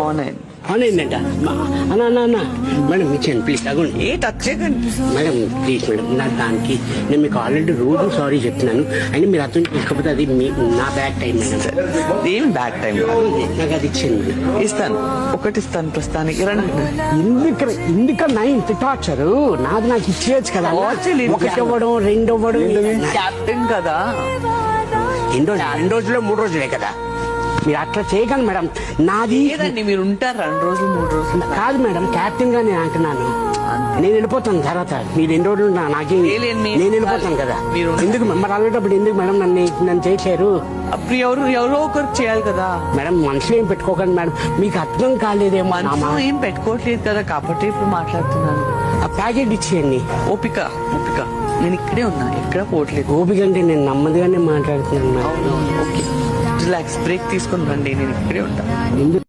Online on అయిందంట అన్నా అన్న అన్న మేడం ఇచ్చాను ప్లీజ్ అగోండి. ఏ టచ్ చేయకండి మేడం ప్లీజ్ మేడం నా దానికి నేను మీకు ఆల్రెడీ రోజు సారీ చెప్తున్నాను అయినా మీరు అర్థం చేసుకోకపోతే అది నా బ్యాడ్ టైం మేడం. ఏం బ్యాడ్ టైం నాకు అది ఇచ్చాను మేడం. ఇస్తాను ఒకటి ఇస్తాను ప్రస్తుతానికి రండి. ఎందుకన్నా ఇంత టార్చరు నాది నాకు ఇచ్చేయచ్చు కదా. ఒకటి ఇవ్వడం రెండు ఇవ్వడం క్యాప్టెన్ కదా. రెండు రోజుల్లో 3 రోజులే కదా మీరు అట్లా చేయగలను మేడం. నాది లేదండి మీరు ఉంటారు 2 రోజులు 3 రోజులు కాదు మేడం క్యాప్టెన్ గా నేను అంటున్నాను. నేను వెళ్ళిపోతాను తర్వాత మీరు 2 రోజులు నాకే నేను వెళ్ళిపోతాను కదా. ఎందుకు మరి అలాంటప్పుడు ఎందుకు మేడం నన్ను చేయలేరు? అప్పుడు ఎవరో ఒకరు చేయాలి కదా మేడం. మనసులో ఏం పెట్టుకోకండి మేడం. మీకు అర్థం కాలేదేమో. మనసులో ఏం పెట్టుకోవట్లేదు కదా కాబట్టి ఇప్పుడు మాట్లాడుతున్నాను. ఆ ప్యాకెట్ ఇచ్చేయండి. ఓపిక నేను ఇక్కడే ఉన్నా ఎక్కడ పోవట్లేదు. ఓపిక అంటే నేను నెమ్మదిగానే మాట్లాడుతున్నాను మేడం. ఓకే రిలాక్స్ బ్రేక్ తీసుకుని రండి నేను ఇక్కడే ఉంటా. ఎందుకు